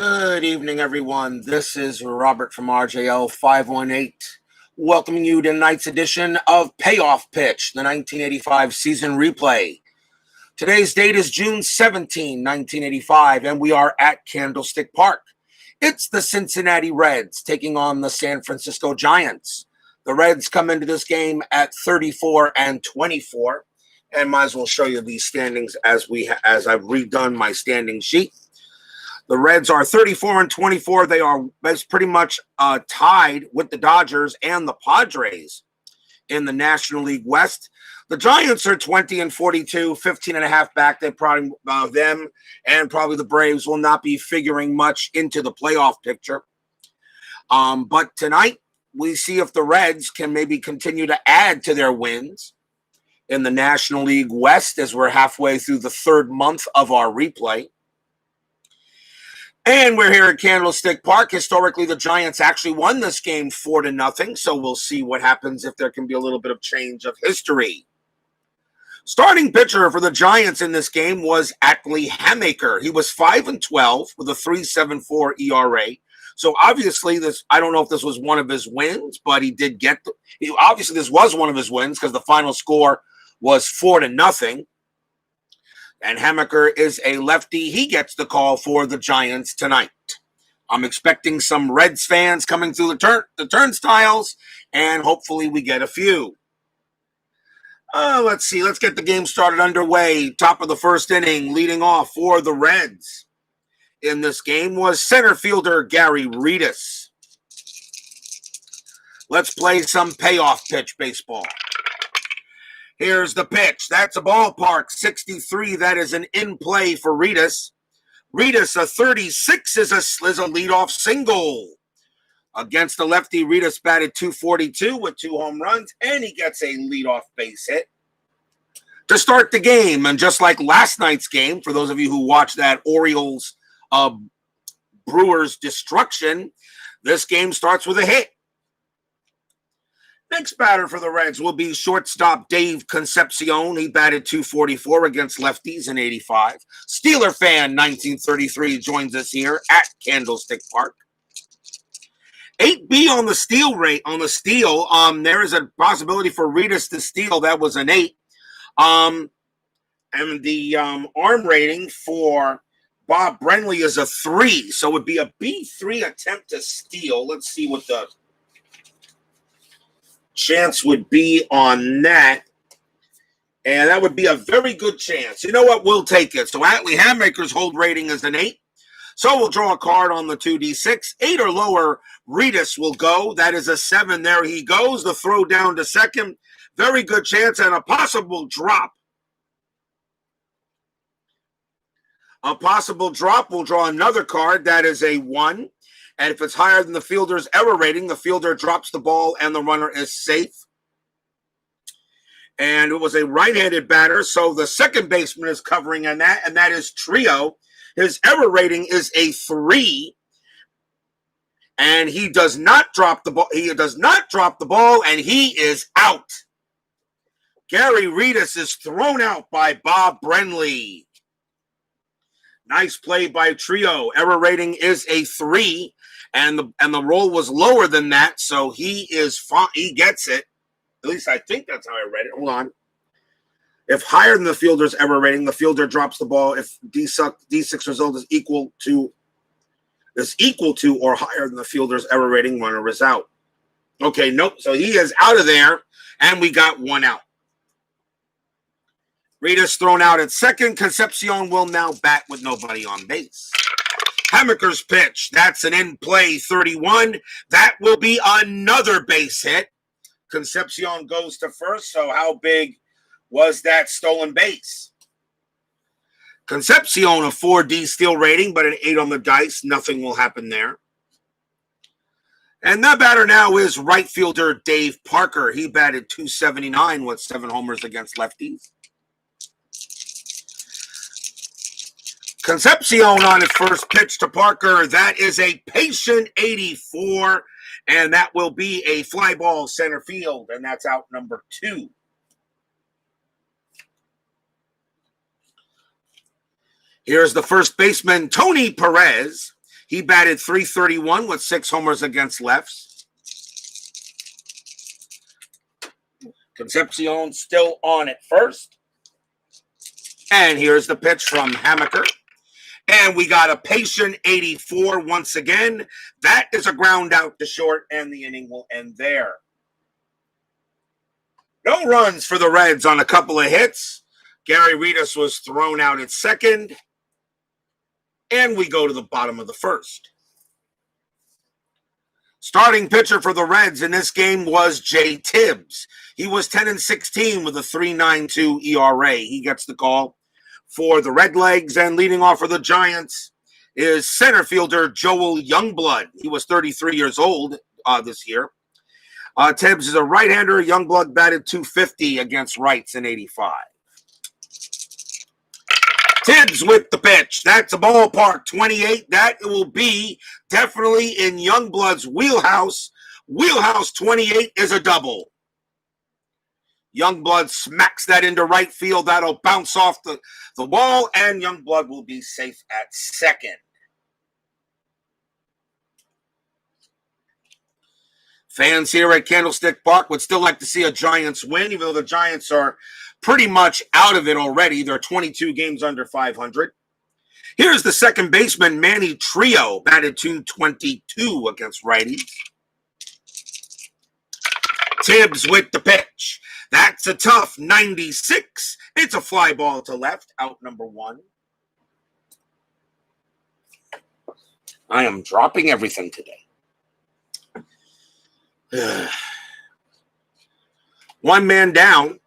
Good evening, everyone. This is Robert from RJL 518, welcoming you to tonight's edition of Payoff Pitch, the 1985 season replay. Today's date is June 17, 1985, and we are at Candlestick Park. It's the Cincinnati Reds taking on the San Francisco Giants. The Reds come into this game at 34-24, and might as well show you these standings as I've redone my standing sheet. The Reds are 34-24. They are pretty much tied with the Dodgers and the Padres in the National League West. The Giants are 20-42, 15.5 back. They probably them and probably the Braves will not be figuring much into the playoff picture. But tonight we see if the Reds can maybe continue to add to their wins in the National League West as we're halfway through the third month of our replay. And we're here at Candlestick Park. Historically, the Giants actually won this game 4-0, so we'll see what happens if there can be a little bit of change of history. Starting pitcher for the Giants in this game was Atlee Hammaker. He was 5-12 with a 3.74 ERA. So obviously, I don't know if this was one of his wins, but he did get obviously this was one of his wins because the final score was 4-0. And Hammaker is a lefty. He gets the call for the Giants tonight. I'm expecting some Reds fans coming through the turnstiles, and hopefully we get a few. Let's see. Let's get the game started underway. Top of the first inning, leading off for the Reds in this game was center fielder Gary Redus. Let's play some payoff pitch baseball. Here's the pitch. That's a ballpark. 63. That is an in-play for Redus. Redus, a 36 is a leadoff single. Against the lefty, Redus batted .242 with 2 home runs, and he gets a leadoff base hit to start the game. And just like last night's game, for those of you who watched that Orioles Brewers destruction, this game starts with a hit. Next batter for the Reds will be shortstop Dave Concepcion. He batted .244 against lefties in '85. Steeler fan 1933 joins us here at Candlestick Park. 8B on the steal rate. On the steal, there is a possibility for Redus to steal. That was an 8. And the arm rating for Bob Brenly is a 3. So it would be a B3 attempt to steal. Let's see what the chance would be on that, and that would be a very good chance. You know what? We'll take it. So Atlee Hammaker's hold rating is an 8. So we'll draw a card on the 2D6. 8 or lower, Redus will go. That is a 7. There he goes. The throw down to second. Very good chance and a possible drop. A possible drop. We'll draw another card. That is a 1. And if it's higher than the fielder's error rating, the fielder drops the ball and the runner is safe. And it was a right-handed batter, so the second baseman is covering on that, and that is Trio. His error rating is a 3. And he does not drop the ball. He does not drop the ball, and he is out. Gary Redus is thrown out by Bob Brenly. Nice play by Trio. Error rating is a 3, and the roll was lower than that, so he is fine. He gets it. At least I think that's how I read it. Hold on. If higher than the fielder's error rating, the fielder drops the ball. If D6 result is equal to or higher than the fielder's error rating, runner is out. Okay, nope. So he is out of there, and we got 1 out. Redus thrown out at second. Concepcion will now bat with nobody on base. Hammaker's pitch. That's an in-play 31. That will be another base hit. Concepcion goes to first, so how big was that stolen base? Concepcion, a 4D steal rating, but an 8 on the dice. Nothing will happen there. And that batter now is right fielder Dave Parker. He batted .279 with 7 homers against lefties. Concepcion on his first pitch to Parker. That is a patient 84, and that will be a fly ball center field, and that's out number 2. Here's the first baseman, Tony Perez. He batted .331 with 6 homers against lefts. Concepcion still on at first. And here's the pitch from Hammaker. And we got a patient 84 once again. That is a ground out to short, and the inning will end there. No runs for the Reds on a couple of hits. Gary Reedus was thrown out at second. And we go to the bottom of the first. Starting pitcher for the Reds in this game was Jay Tibbs. He was 10-16 with a 3.92 ERA. He gets the call for the Redlegs, and leading off for the Giants is center fielder Joel Youngblood. He was 33 years old this year. Tibbs is a right-hander. Youngblood batted .250 against rights in '85. Tibbs with the pitch. That's a ballpark 28. That will be definitely in Youngblood's wheelhouse. Wheelhouse 28 is a double. Youngblood smacks that into right field. That'll bounce off the wall, and Youngblood will be safe at second. Fans here at Candlestick Park would still like to see a Giants win, even though the Giants are pretty much out of it already. They're 22 games under 500. Here's the second baseman, Manny Trio, batted .222 against righties. Tibbs with the pitch. That's a tough 96. It's a fly ball to left, out number 1. I am dropping everything today. One man down.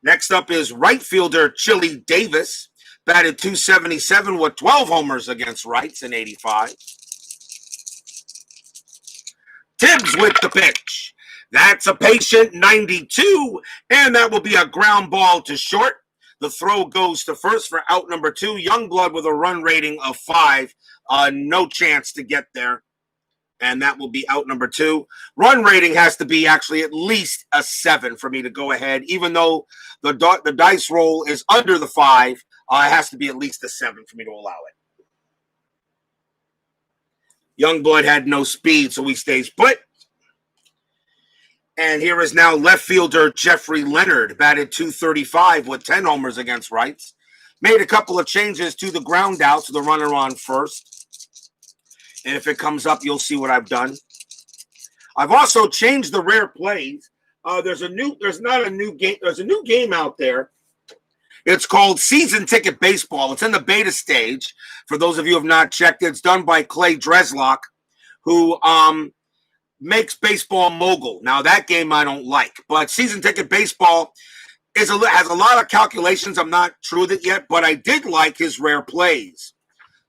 Next up is right fielder Chili Davis, batted .277 with 12 homers against rights in '85. Tibbs with the pitch. That's a patient 92, and that will be a ground ball to short. The throw goes to first for out number 2. Youngblood with a run rating of 5. No chance to get there. And that will be out number 2. Run rating has to be actually at least a 7 for me to go ahead. Even though the dice roll is under the 5, it has to be at least a 7 for me to allow it. Youngblood had no speed, so he stays put. And here is now left fielder Jeffrey Leonard, batted .235 with 10 homers against rights. Made a couple of changes to the ground out, to the runner on first. And if it comes up, you'll see what I've done. I've also changed the rare plays. There's a new game out there. It's called Season Ticket Baseball. It's in the beta stage. For those of you who have not checked it, it's done by Clay Dreslock, who makes Baseball Mogul. Now, that game I don't like. But Season Ticket Baseball has a lot of calculations. I'm not through with it yet, but I did like his rare plays.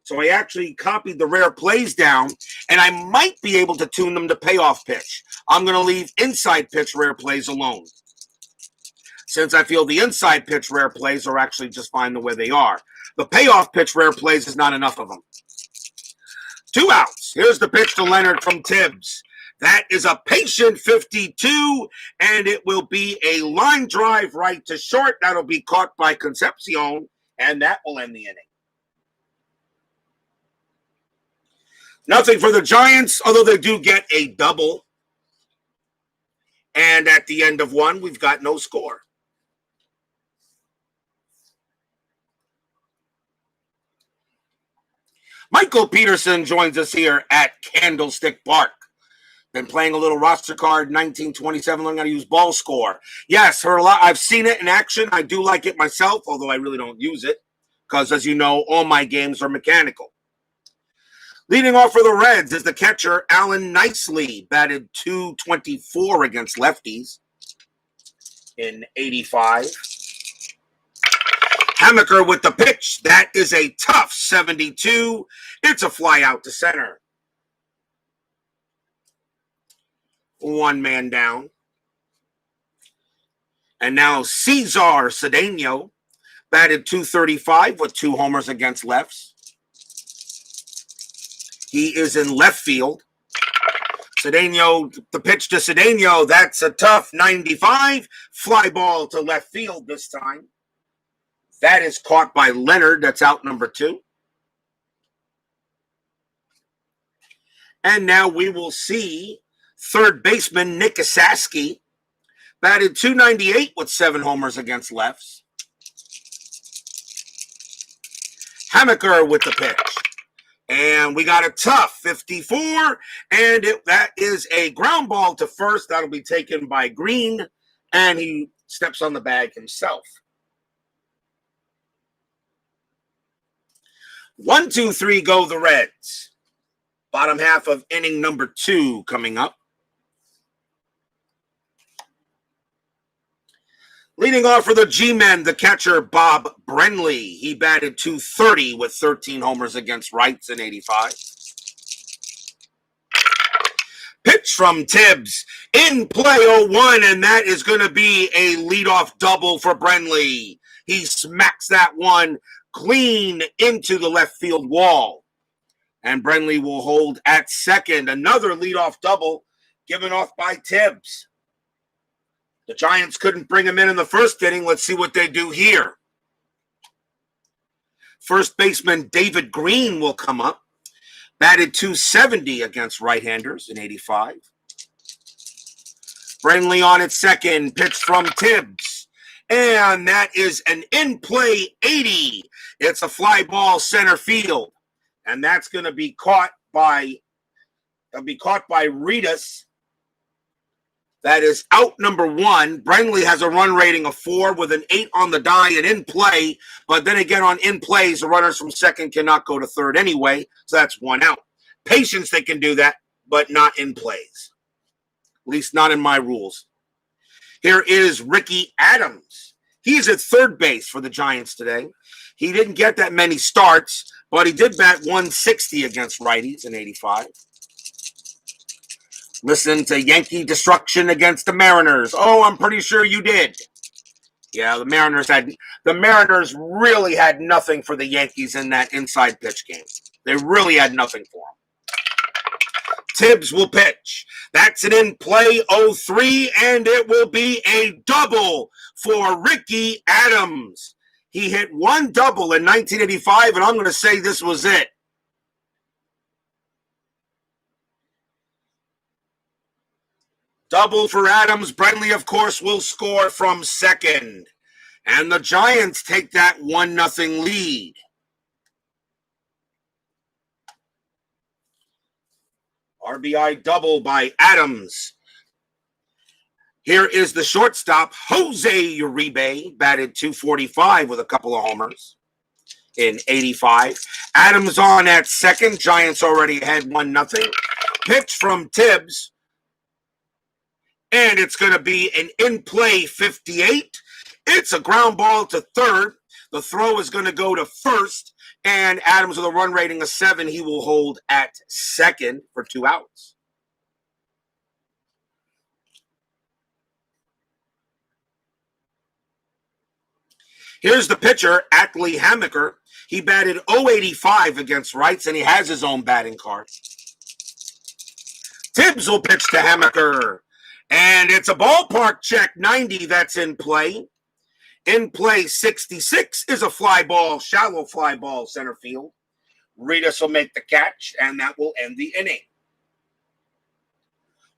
So I actually copied the rare plays down, and I might be able to tune them to payoff pitch. I'm going to leave inside pitch rare plays alone, since I feel the inside pitch rare plays are actually just fine the way they are. The payoff pitch rare plays is not enough of them. 2 outs. Here's the pitch to Leonard from Tibbs. That is a patient 52, and it will be a line drive right to short. That'll be caught by Concepcion, and that will end the inning. Nothing for the Giants, although they do get a double. And at the end of 1, we've got no score. Michael Peterson joins us here at Candlestick Park. Been playing a little roster card, 1927. I'm going to use ball score. Yes, heard a lot. I've seen it in action. I do like it myself, although I really don't use it. Because, as you know, all my games are mechanical. Leading off for the Reds is the catcher, Alan Nicely, batted .224 against lefties in '85. Hammaker with the pitch. That is a tough 72. It's a fly out to center. 1 man down. And now Cesar Cedeno, batted .235 with 2 homers against lefts. He is in left field. Cedeno, the pitch to Cedeno, that's a tough 95. Fly ball to left field this time. That is caught by Leonard. That's out number 2. And now we will see third baseman Nick Asaski, batted .298 with 7 homers against lefts. Hammaker with the pitch. And we got a tough 54, and that is a ground ball to first. That'll be taken by Green, and he steps on the bag himself. 1, 2, 3 go the Reds. Bottom half of inning number 2 coming up. Leading off for the G-Men, the catcher, Bob Brenly. He batted .230 with 13 homers against rights in 85. Pitch from Tibbs. In play 0-1, and that is going to be a leadoff double for Brenly. He smacks that one clean into the left field wall. And Brenly will hold at second. Another leadoff double given off by Tibbs. The Giants couldn't bring him in the first inning. Let's see what they do here. First baseman David Green will come up. Batted .270 against right-handers in 85. Brenly on at second. Pitch from Tibbs. And that is an in-play 80. It's a fly ball center field. And that's going to be caught by Reedus. That is out number 1. Brenly has a run rating of 4 with an 8 on the die and in play. But then again, on in plays, the runners from second cannot go to third anyway. So that's 1 out. Patience, they can do that, but not in plays. At least not in my rules. Here is Ricky Adams. He's at third base for the Giants today. He didn't get that many starts, but he did bat .160 against righties in 85. Listen to Yankee destruction against the Mariners. Oh, I'm pretty sure you did. Yeah, the Mariners really had nothing for the Yankees in that inside pitch game. They really had nothing for them. Tibbs will pitch. That's an in-play 0-3, and it will be a double for Ricky Adams. He hit 1 double in 1985, and I'm going to say this was it. Double for Adams. Brenly, of course, will score from second. And the Giants take that 1-0 lead. RBI double by Adams. Here is the shortstop, Jose Uribe, batted .245 with a couple of homers in 85. Adams on at second. Giants already had 1-0. Pitch from Tibbs. And it's going to be an in-play 58. It's a ground ball to third. The throw is going to go to first. And Adams with a run rating of 7. He will hold at second for 2 outs. Here's the pitcher, Atlee Hammaker. He batted .085 against rights, and he has his own batting card. Tibbs will pitch to Hammaker. And it's a ballpark check 90 that's in play. In play 66 is a fly ball, shallow fly ball center field. Reedus will make the catch, and that will end the inning.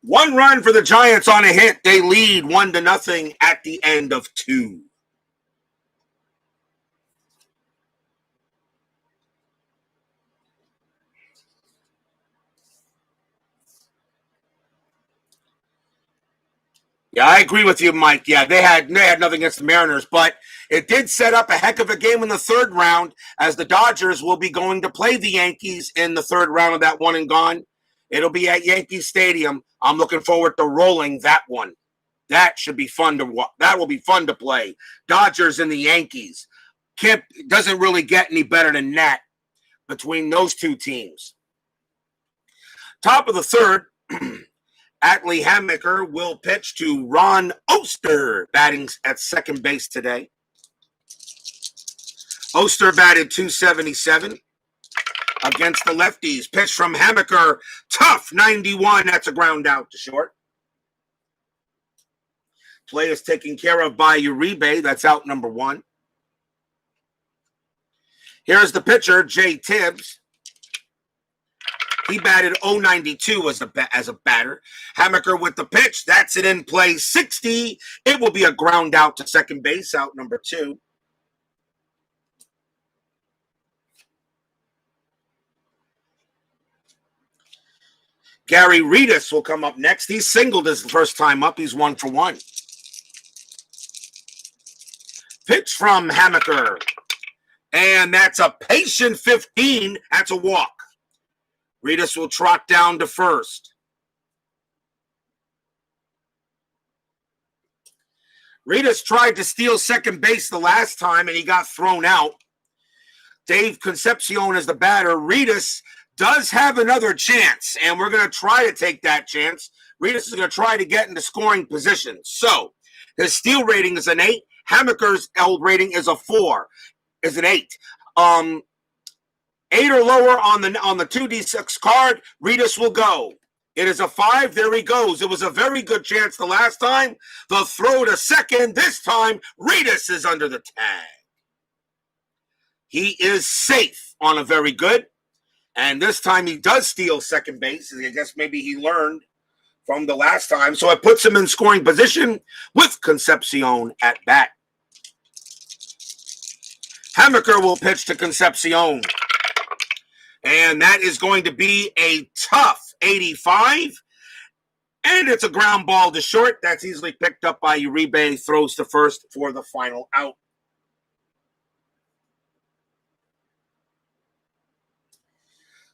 1 run for the Giants on a hit. They lead 1-0 at the end of 2. Yeah, I agree with you, Mike. Yeah, they had nothing against the Mariners, but it did set up a heck of a game in the third round, as the Dodgers will be going to play the Yankees in the third round of that one and gone. It'll be at Yankee Stadium. I'm looking forward to rolling that one. That should be fun to watch. That will be fun to play. Dodgers and the Yankees. Doesn't really get any better than that between those two teams. Top of the third. Atlee Hammaker will pitch to Ron Oster, batting at second base today. Oster batted .277 against the lefties. Pitch from Hammaker, tough 91. That's a ground out to short. Play is taken care of by Uribe. That's out number 1. Here's the pitcher, Jay Tibbs. He batted .092 as a batter. Hammaker with the pitch. That's it in play 60. It will be a ground out to second base, out number 2. Gary Redus will come up next. He singled his first time up. He's 1 for 1. Pitch from Hammaker. And that's a patient 15. That's a walk. Redus will trot down to first. Redus tried to steal second base the last time, and he got thrown out. Dave Concepcion is the batter. Redus does have another chance, and we're going to try to take that chance. Redus is going to try to get into scoring position. So his steal rating is an 8. Hammaker's old rating is a 4. Is an 8. 8 or lower on the 2d6 card. Redus will go. It is a 5. There he goes. It was a very good chance the last time. The throw to second. This time, Redus is under the tag. He is safe on a very good. And this time he does steal second base. I guess maybe he learned from the last time. So it puts him in scoring position with Concepcion at bat. Hammaker will pitch to Concepcion. And that is going to be a tough 85. And it's a ground ball to short. That's easily picked up by Uribe. Throws to first for the final out.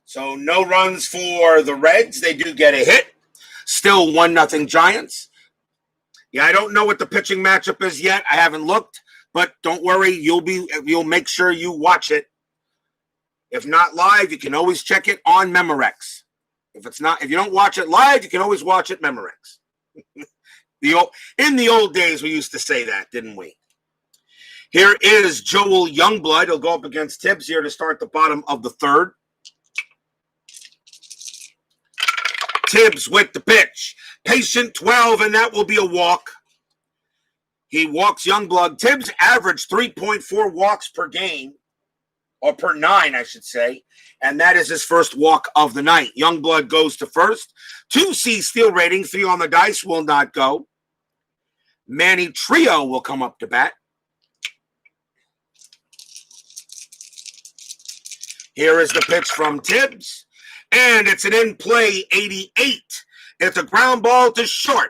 So no runs for the Reds. They do get a hit. Still 1-0 Giants. Yeah, I don't know what the pitching matchup is yet. I haven't looked, but don't worry. You'll make sure you watch it. If not live, you can always check it on Memorex. If you don't watch it live, you can always watch it Memorex. In the old days, we used to say that, didn't we? Here is Joel Youngblood. He'll go up against Tibbs here to start the bottom of the third. Tibbs with the pitch. Patient 12, and that will be a walk. He walks Youngblood. Tibbs averaged 3.4 walks per game, or per 9, I should say, and that is his first walk of the night. Youngblood goes to first. 2C steal rating, 3 on the dice, will not go. Manny Trio will come up to bat. Here is the pitch from Tibbs. And it's an in-play 88. It's a ground ball to short.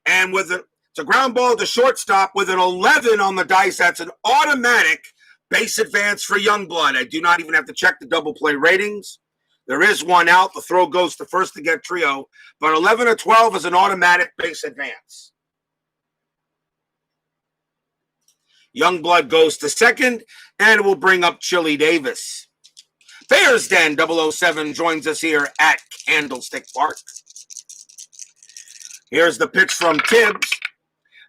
And it's a ground ball to shortstop with an 11 on the dice. That's an automatic base advance for Youngblood. I do not even have to check the double play ratings. There is one out. The throw goes to first to get Trio. But 11 or 12 is an automatic base advance. Youngblood goes to second. And it will bring up Chili Davis. Bears Den 007 joins us here at Candlestick Park. Here's the pitch from Tibbs.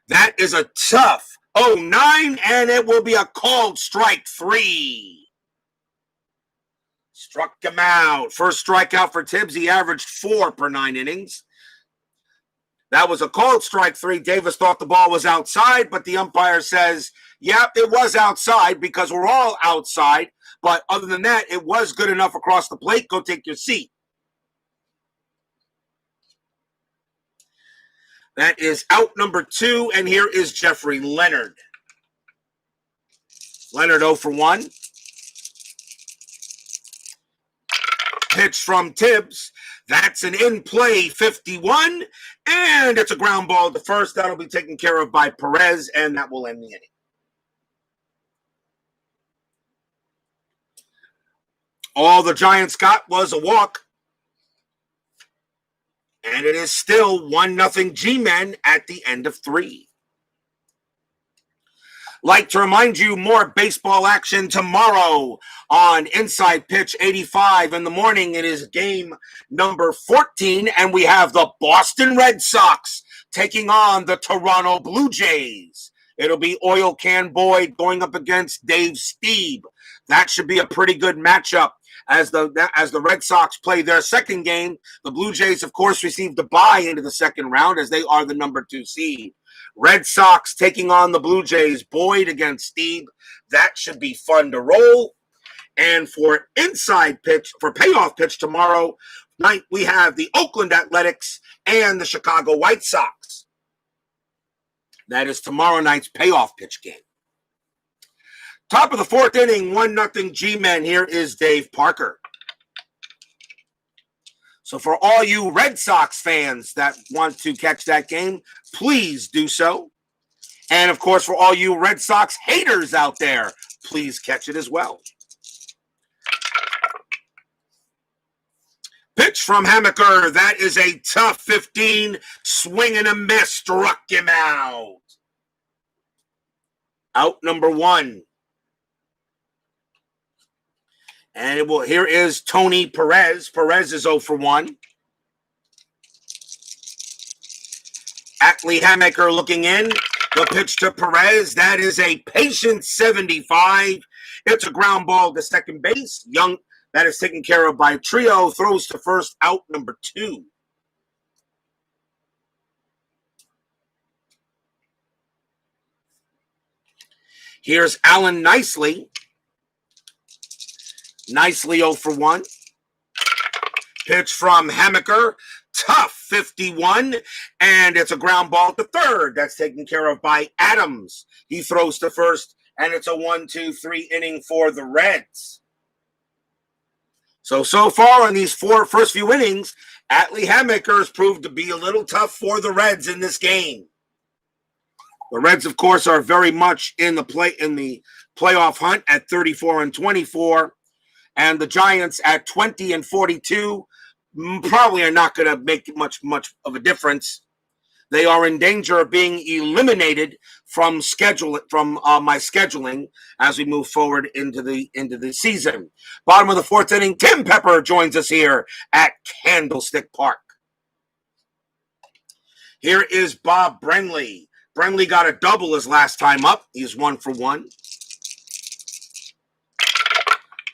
That is a tough 09, and it will be a called strike 3. Struck him out. First strikeout for Tibbs. He averaged 4 per 9 innings. That was a called strike 3. Davis thought the ball was outside, but the umpire says, yep, it was outside because we're all outside. But other than that, it was good enough across the plate. Go take your seat. That is out number 2, and here is Jeffrey Leonard. Leonard 0 for 1. Pitch from Tibbs. That's an in-play 51, and it's a ground ball to first. That'll be taken care of by Perez, and that will end the inning. All the Giants got was a walk. And it is still 1-0 G-Men at the end of 3. Like to remind you, more baseball action tomorrow on Inside Pitch 85 in the morning. It is game number 14, and we have the Boston Red Sox taking on the Toronto Blue Jays. It'll be Oil Can Boyd going up against Dave Stieb. That should be a pretty good matchup. As the Red Sox play their second game, the Blue Jays, of course, received a bye into the second round as they are the number 2 seed. Red Sox taking on the Blue Jays, Boyd against Stieb. That should be fun to roll. And for Inside Pitch, for Payoff Pitch tomorrow, Ninth, we have the Oakland Athletics and the Chicago White Sox. That is tomorrow night's payoff pitch game. Top of the fourth inning, 1-0 G-Men. Here is Dave Parker. So for all you Red Sox fans that want to catch that game, please do so. And, of course, for all you Red Sox haters out there, please catch it as well. Pitch from Hammaker. That is a tough 15. Swing and a miss. Struck him out. Out number one. And here is Tony Perez. Perez is 0 for 1. Atlee Hammaker looking in. The pitch to Perez. That is a patient 75. It's a ground ball to second base. Young, that is taken care of by Trio. Throws to first, out number 2. Here's Alan Nicely. Nicely 0 for 1. Pitch from Hammaker. Tough 51. And it's a ground ball to third. That's taken care of by Adams. He throws to first. And it's a 1-2-3 inning for the Reds. So far in these first few innings, Atlee Hammaker has proved to be a little tough for the Reds in this game. The Reds, of course, are very much in the playoff hunt at 34-24. And the Giants at 20-42 probably are not going to make much of a difference. They are in danger of being eliminated from my scheduling as we move forward into the season. Bottom of the fourth inning, Tim Pepper joins us here at Candlestick Park. Here is Bob Brenly. Brenly got a double his last time up. He's 1 for 1.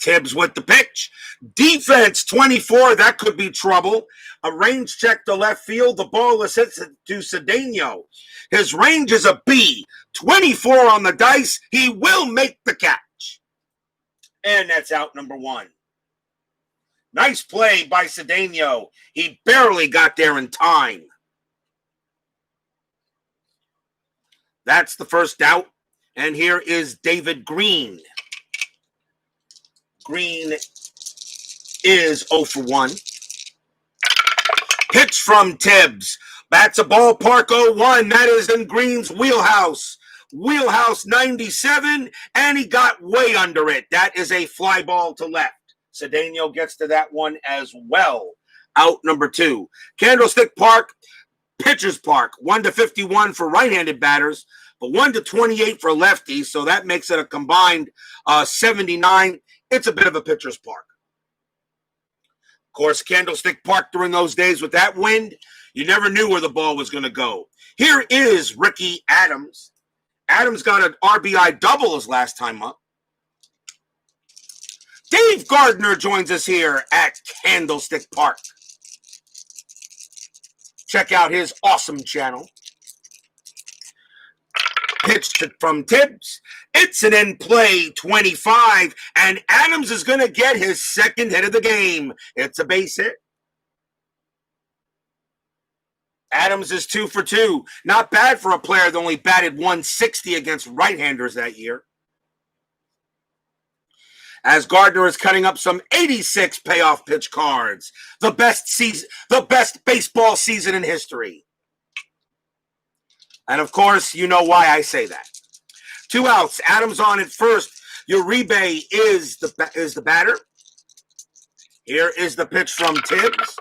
Tibbs with the pitch. Defense 24. That could be trouble. A range check to left field. The ball is hit to Cedeno. His range is a B. 24 on the dice. He will make the catch. And that's out number 1. Nice play by Cedeno. He barely got there in time. That's the first out. And here is David Green. Green is 0 for 1. Pitch from Tibbs. That's a ballpark 0-1. That is in Green's wheelhouse. Wheelhouse 97, and he got way under it. That is a fly ball to left. Cedeno gets to that one as well. Out number 2. Candlestick Park, Pitcher's Park. 1-51 for right-handed batters, but 1-28 for lefties, so that makes it a combined 79. It's a bit of a pitcher's park. Of course, Candlestick Park during those days with that wind, you never knew where the ball was going to go. Here is Ricky Adams. Adams got an RBI double his last time up. Dave Gardner joins us here at Candlestick Park. Check out his awesome channel. Pitch from Tibbs. It's an in-play 25, and Adams is going to get his second hit of the game. It's a base hit. Adams is 2 for 2. Not bad for a player that only batted 160 against right-handers that year. As Gardner is cutting up some 86 payoff pitch cards. The best baseball season in history. And, of course, you know why I say that. 2 outs. Adams on at first. Uribe is the batter. Here is the pitch from Tibbs.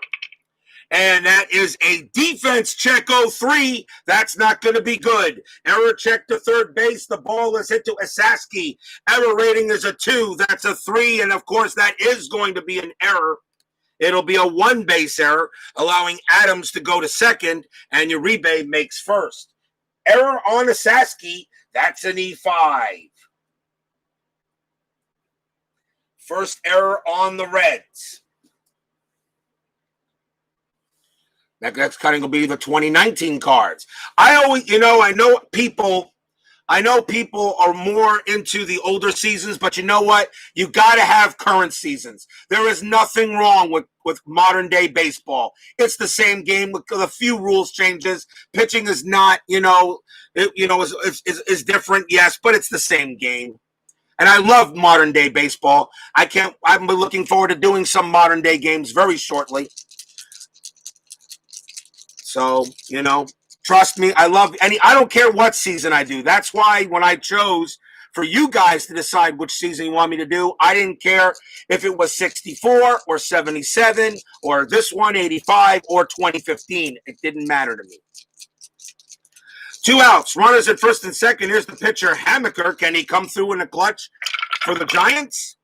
And that is a defense check 0-3. That's not going to be good. Error check to third base. The ball is hit to Asaski. Error rating is a 2. That's a 3. And, of course, that is going to be an error. It'll be a 1-base error, allowing Adams to go to second, and Uribe makes first. Error on Asaski. That's an E5. First error on the Reds. That next cutting will be the 2019 cards. I know people I know people are more into the older seasons, but you know what? You got to have current seasons. There is nothing wrong with modern day baseball. It's the same game with a few rules changes. Pitching is not, is different, yes, but it's the same game. And I love modern day baseball. I'm looking forward to doing some modern day games very shortly. So, trust me, I don't care what season I do. That's why when I chose for you guys to decide which season you want me to do, I didn't care if it was 64 or 77 or this one, 85 or 2015. It didn't matter to me. 2 outs, runners at first and second. Here's the pitcher, Hammaker. Can he come through in the clutch for the Giants?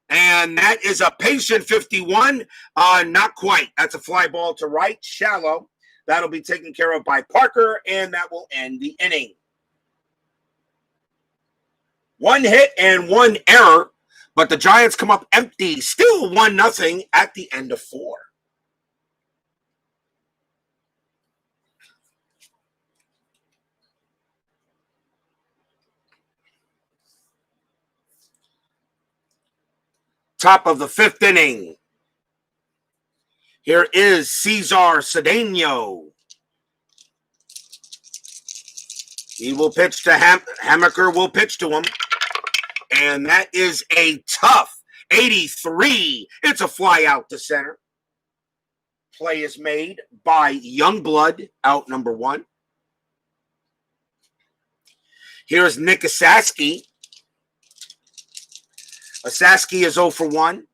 And that is a patient 51. Not quite. That's a fly ball to right, shallow. That'll be taken care of by Parker, and that will end the inning. 1 hit and 1 error, but the Giants come up empty. Still 1-0 at the end of 4. Top of the 5th inning. Here is Cesar Cedeno. He will pitch to Hammaker will pitch to him. And that is a tough 83. It's a fly out to center. Play is made by Youngblood, out number 1. Here's Nick Asaski. Asaski is 0 for 1.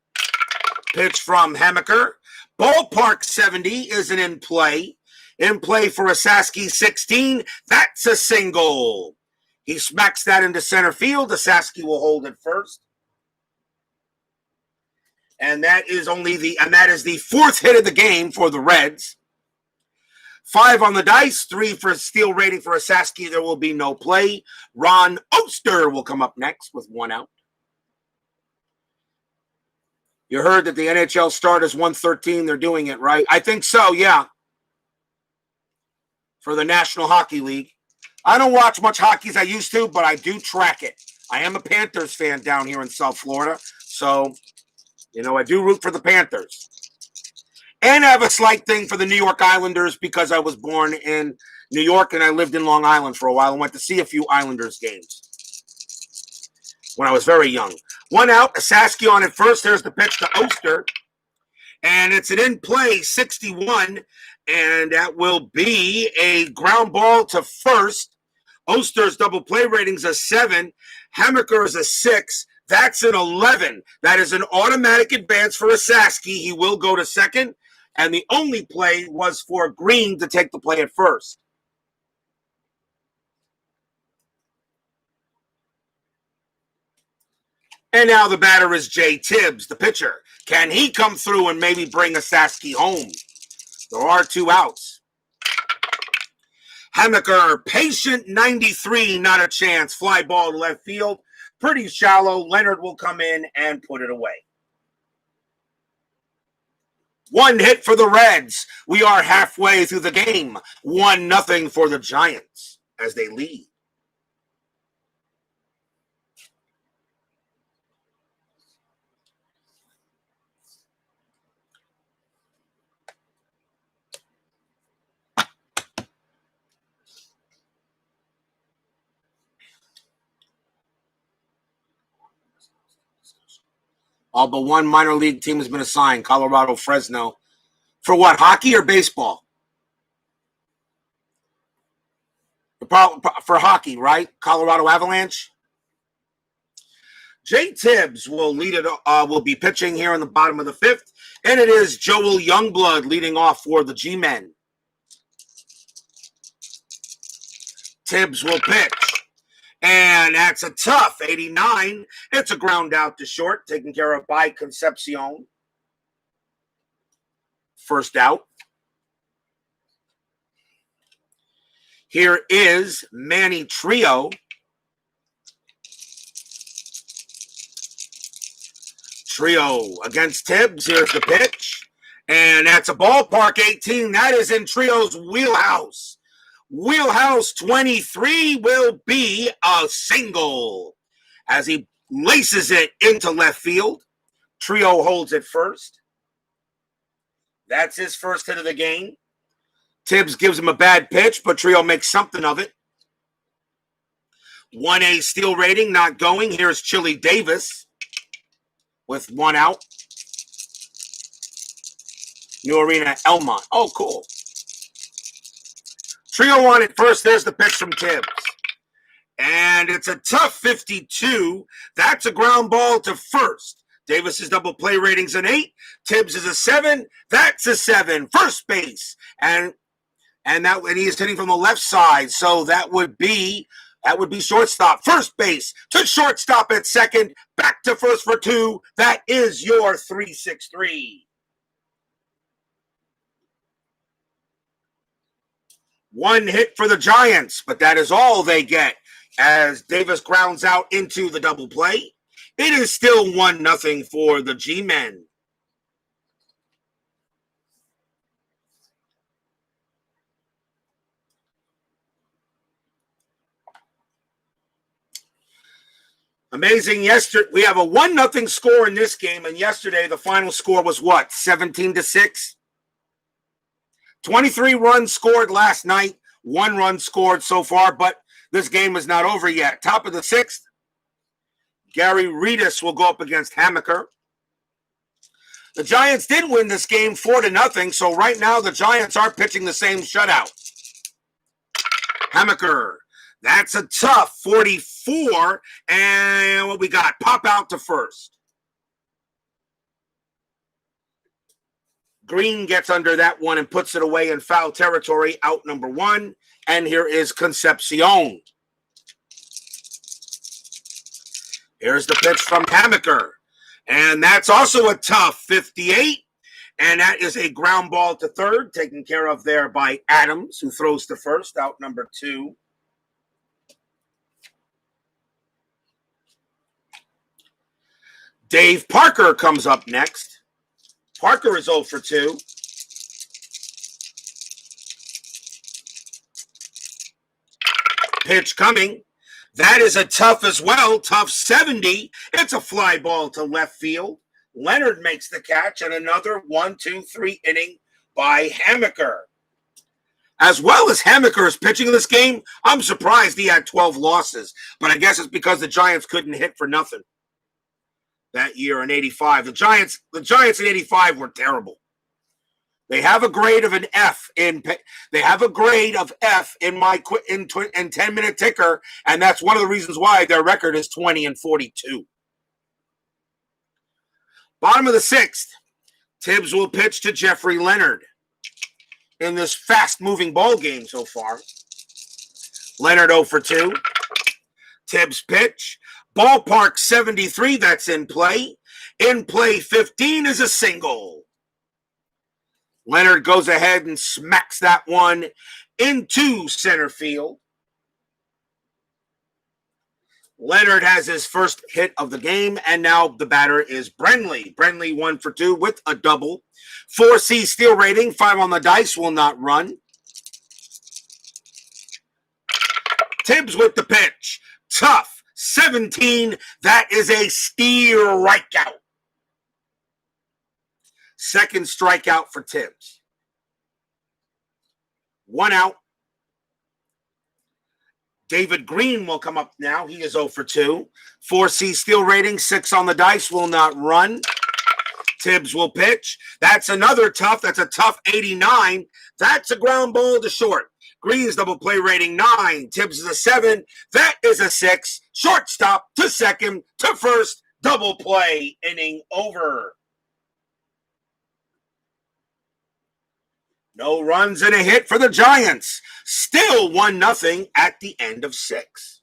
Pitch from Hammaker. Ballpark 70 isn't in play. In play for Asaski 16. That's a single. He smacks that into center field. Asaski will hold it first. And that is the 4th hit of the game for the Reds. 5 on the dice, 3 for steal rating for Asaski. There will be no play. Ron Oster will come up next with 1 out. You heard that the NHL start is 1:13. They're doing it, right? I think so, yeah. For the National Hockey League. I don't watch much hockey as I used to, but I do track it. I am a Panthers fan down here in South Florida. So, I do root for the Panthers. And I have a slight thing for the New York Islanders because I was born in New York and I lived in Long Island for a while and went to see a few Islanders games when I was very young. 1 out, Asaski on at first. There's the pitch to Oster. And it's an in-play 61, and that will be a ground ball to first. Oster's double play rating's a 7. Hammaker is a 6. That's an 11. That is an automatic advance for Asaski. He will go to second, and the only play was for Green to take the play at first. And now the batter is Jay Tibbs, the pitcher. Can he come through and maybe bring Asaski home? There are 2 outs. Hammaker, patient 93, not a chance. Fly ball to left field. Pretty shallow. Leonard will come in and put it away. 1 hit for the Reds. We are halfway through the game. 1-0 for the Giants as they lead. All but one minor league team has been assigned, Colorado Fresno. For what, hockey or baseball? For hockey, right? Colorado Avalanche. Jay Tibbs will lead it. Will be pitching here in the bottom of the 5th, and it is Joel Youngblood leading off for the G-Men. Tibbs will pitch. And that's a tough 89. It's a ground out to short, taken care of by Concepcion. First out. Here is Manny Trio. Trio against Tibbs. Here's the pitch. And that's a ballpark 18. That is in Trio's wheelhouse. Wheelhouse 23 will be a single as he laces it into left field. Trio holds it first. That's his first hit of the game. Tibbs gives him a bad pitch, but Trio makes something of it. 1A steal rating not going. Here's Chili Davis with 1 out. New Arena, Elmont. Oh, cool. Trio on it first. There's the pitch from Tibbs. And it's a tough 52. That's a ground ball to first. Davis's double play rating's an 8. Tibbs is a 7. That's a 7. First base. And he is hitting from the left side. So that would be shortstop. First base to shortstop at second. Back to first for 2. That is your 3-6-3. One hit for the Giants, but that is all they get as Davis grounds out into the double play. It is still 1-0 for the G-Men. Amazing. Yesterday, we have a 1-0 score in this game, and yesterday the final score was what? 17-6? 23 runs scored last night, 1 run scored so far, but this game is not over yet. Top of the 6th, Gary Reedus will go up against Hammaker. The Giants did win this game 4-0, so right now the Giants are pitching the same shutout. Hammaker, that's a tough 44, and what we got? Pop out to first. Green gets under that one and puts it away in foul territory, out number 1. And here is Concepcion. Here's the pitch from Hammaker. And that's also a tough 58. And that is a ground ball to third, taken care of there by Adams, who throws to first, out number 2. Dave Parker comes up next. Parker is 0 for 2. Pitch coming. That is a tough as well. Tough 70. It's a fly ball to left field. Leonard makes the catch, and another 1-2-3 inning by Hammaker. As well as Hammaker is pitching in this game, I'm surprised he had 12 losses. But I guess it's because the Giants couldn't hit for nothing that year in 85. The Giants in 85 were terrible. They have a grade of an F in my 10-minute ticker, and that's one of the reasons why their record is 20-42. Bottom of the 6th, Tibbs will pitch to Jeffrey Leonard in this fast-moving ball game so far. Leonard 0 for 2. Tibbs pitch. Ballpark 73, that's in play. In play 15 is a single. Leonard goes ahead and smacks that one into center field. Leonard has his first hit of the game, and now the batter is Brenly. Brenly 1 for 2 with a double. 4C steal rating, 5 on the dice, will not run. Tibbs with the pitch. Tough. 17, that is a strikeout. Second strikeout for Tibbs. 1 out. David Green will come up now. He is 0 for 2. 4C steal rating, 6 on the dice, will not run. Tibbs will pitch. That's another tough. That's a tough 89. That's a ground ball to short. Green's double play rating 9. Tibbs is a 7. That is a 6. Shortstop to second to first. Double play. Inning over. No runs and a hit for the Giants. Still 1-0 at the end of 6.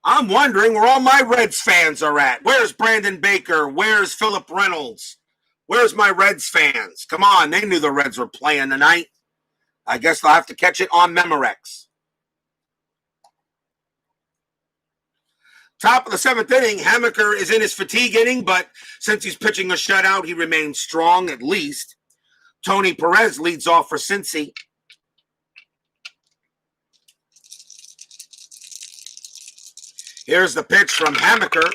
I'm wondering where all my Reds fans are at. Where's Brandon Baker? Where's Philip Reynolds? Where's my Reds fans? Come on, they knew the Reds were playing tonight. I guess they'll have to catch it on Memorex. Top of the 7th inning, Hammaker is in his fatigue inning, but since he's pitching a shutout, he remains strong at least. Tony Perez leads off for Cincy. Here's the pitch from Hammaker,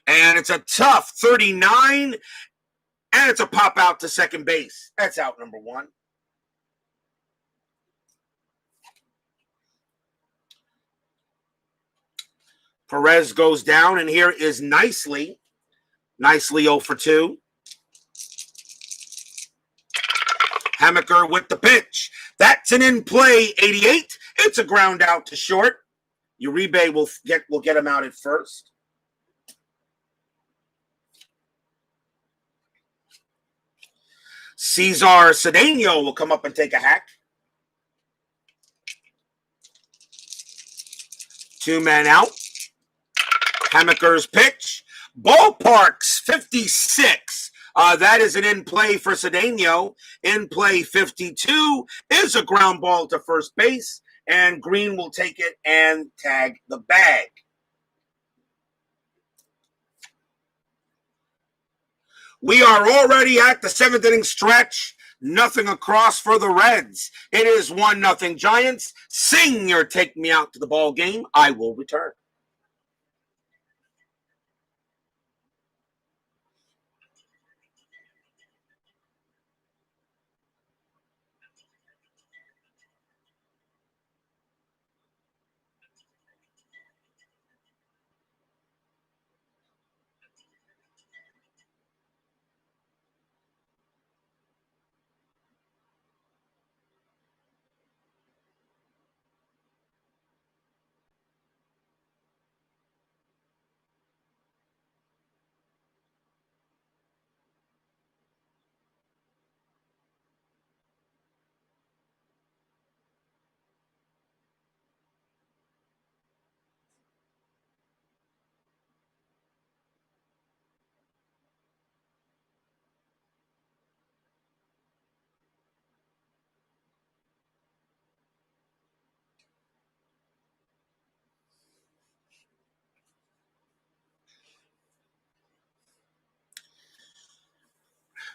and it's a tough 39, and it's a pop out to second base. That's out number 1. Perez goes down, and here is Nicely. Nicely 0 for 2. Hammaker with the pitch. That's an in-play 88. It's a ground out to short. Uribe will get him out at first. Cesar Cedeno will come up and take a hack. 2 men out. Hammaker's pitch. Ballparks 56. That is an in-play for Cedeno. In-play 52 is a ground ball to first base, and Green will take it and tag the bag. We are already at the 7th inning stretch. Nothing across for the Reds. It is 1-0 Giants. Sing your take me out to the ball game. I will return.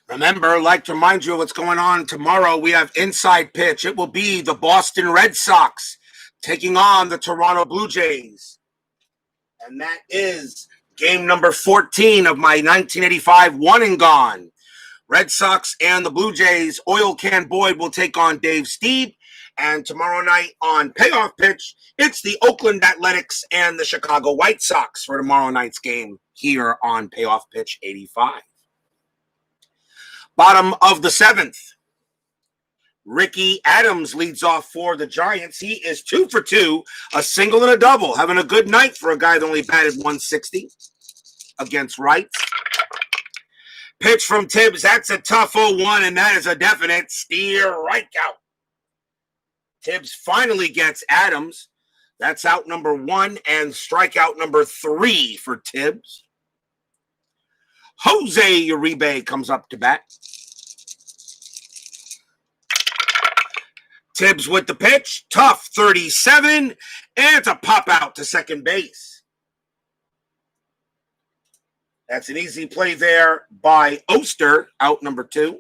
Remember, I'd like to remind you of what's going on tomorrow. We have Inside Pitch. It will be the Boston Red Sox taking on the Toronto Blue Jays. And that is game number 14 of my 1985 One and Gone. Red Sox and the Blue Jays. Oil Can Boyd will take on Dave Steve. And tomorrow night on Payoff Pitch, it's the Oakland Athletics and the Chicago White Sox for tomorrow night's game here on Payoff Pitch 85. Bottom of the 7th, Ricky Adams leads off for the Giants. He is 2 for 2, a single and a double. Having a good night for a guy that only batted 160 against rights. Pitch from Tibbs. That's a tough 0-1, and that is a definite strikeout. Tibbs finally gets Adams. That's out number 1 and strikeout number 3 for Tibbs. Jose Uribe comes up to bat. Tibbs with the pitch. Tough 37. And it's a pop out to second base. That's an easy play there by Oster, out number 2.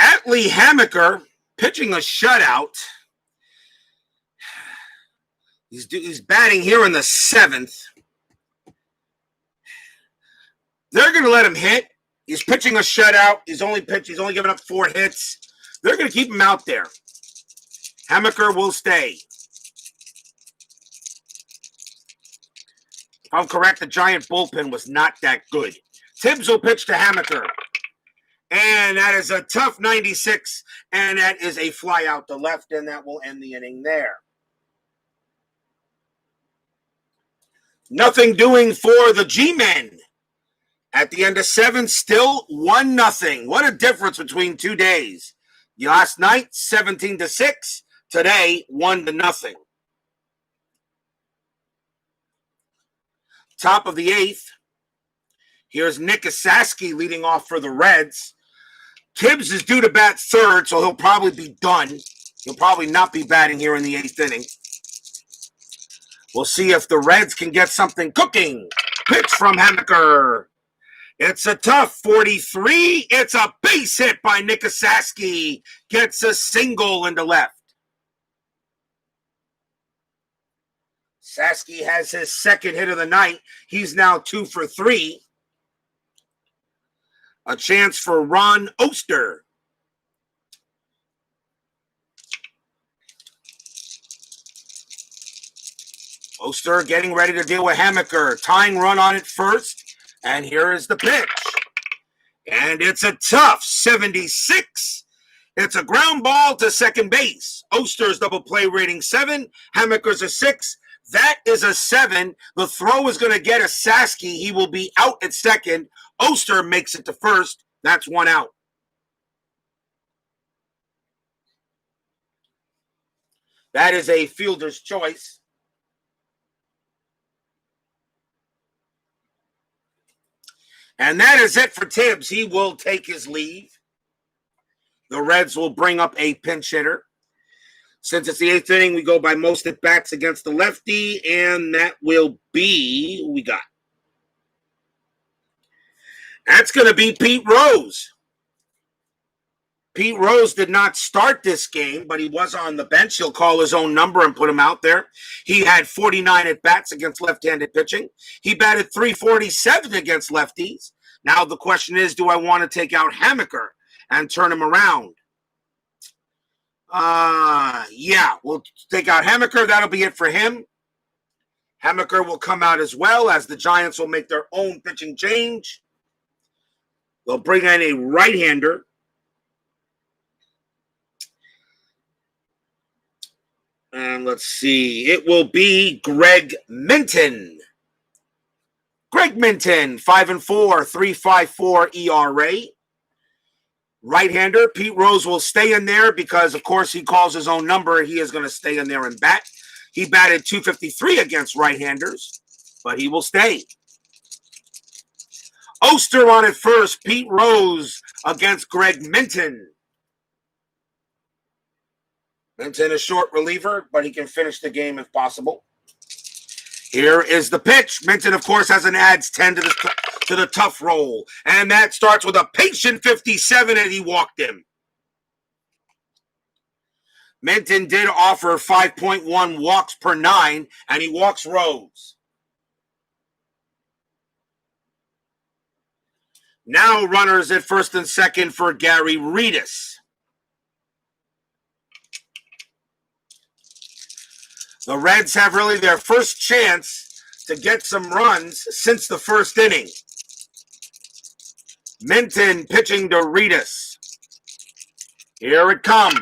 Atlee Hammaker pitching a shutout. He's batting here in the 7th. They're going to let him hit. He's pitching a shutout. He's only given up 4 hits. They're going to keep him out there. Hammaker will stay. If I'm correct, the Giant bullpen was not that good. Tibbs will pitch to Hammaker. And that is a tough 96. And that is a fly out to left, and that will end the inning there. Nothing doing for the G-Men. At the end of 7, still 1-0. What a difference between 2 days. Last night, 17-6. Today, 1-0. Top of the 8th. Here's Nick Asaski leading off for the Reds. Tibbs is due to bat 3rd, so he'll probably be done. He'll probably not be batting here in the 8th inning. We'll see if the Reds can get something cooking. Pitch from Hammaker. It's a tough 43. It's a base hit by Nick Asaski. Gets a single into left. Saski has his second hit of the night. He's now 2 for 3. A chance for Ron Oster. Oster getting ready to deal with Hammaker. Tying run on it first. And here is the pitch. And it's a tough 76. It's a ground ball to second base. Oster's double play rating 7. Hammaker's a 6. That is a 7. The throw is going to get a Saski. He will be out at second. Oster makes it to first. That's 1 out. That is a fielder's choice. And that is it for Tibbs. He will take his leave. The Reds will bring up a pinch hitter. Since it's the 8th inning, we go by most at bats against the lefty, and that will be who we got. That's going to be Pete Rose. Pete Rose did not start this game, but he was on the bench. He'll call his own number and put him out there. He had 49 at-bats against left-handed pitching. He batted .347 against lefties. Now the question is, do I want to take out Hammaker and turn him around? Yeah, we'll take out Hammaker. That'll be it for him. Hammaker will come out as well, as the Giants will make their own pitching change. They'll bring in a right-hander. And let's see. It will be Greg Minton. Greg Minton, 5-4, 3.54 ERA. Right-hander. Pete Rose will stay in there because, of course, he calls his own number. He is going to stay in there and bat. He batted .253 against right-handers, but he will stay. Oster on at first. Pete Rose against Greg Minton. Minton a short reliever, but he can finish the game if possible. Here is the pitch. Minton, of course, has an adds 10 to the tough roll. And that starts with a patient 57, and he walked him. Minton did offer 5.1 walks per 9, and he walks Rose. Now runners at first and second for Gary Reedus. The Reds have really their first chance to get some runs since the first inning. Minton pitching to Reedus. Here it comes.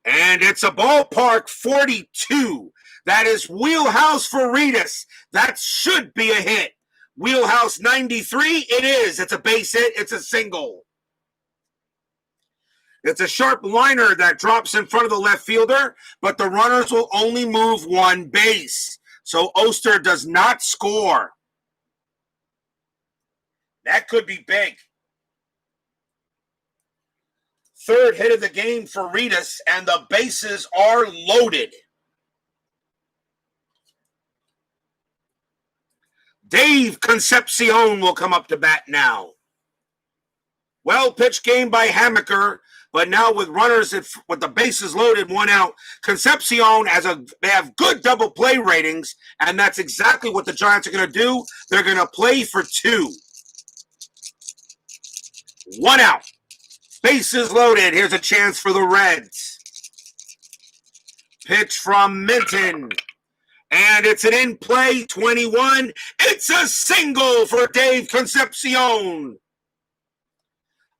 And it's a ballpark 42. That is wheelhouse for Reedus. That should be a hit. Wheelhouse 93, it is. It's a base hit. It's a single. It's a sharp liner that drops in front of the left fielder, but the runners will only move one base. So Oster does not score. That could be big. Third hit of the game for Reedus, and the bases are loaded. Dave Concepcion will come up to bat now. Well pitched game by Hammaker, but now with runners with the bases loaded, 1 out. Concepcion they have good double play ratings, and that's exactly what the Giants are going to do. They're going to play for 2. 1 out. Bases loaded. Here's a chance for the Reds. Pitch from Minton. And it's an in-play 21. It's a single for Dave Concepcion.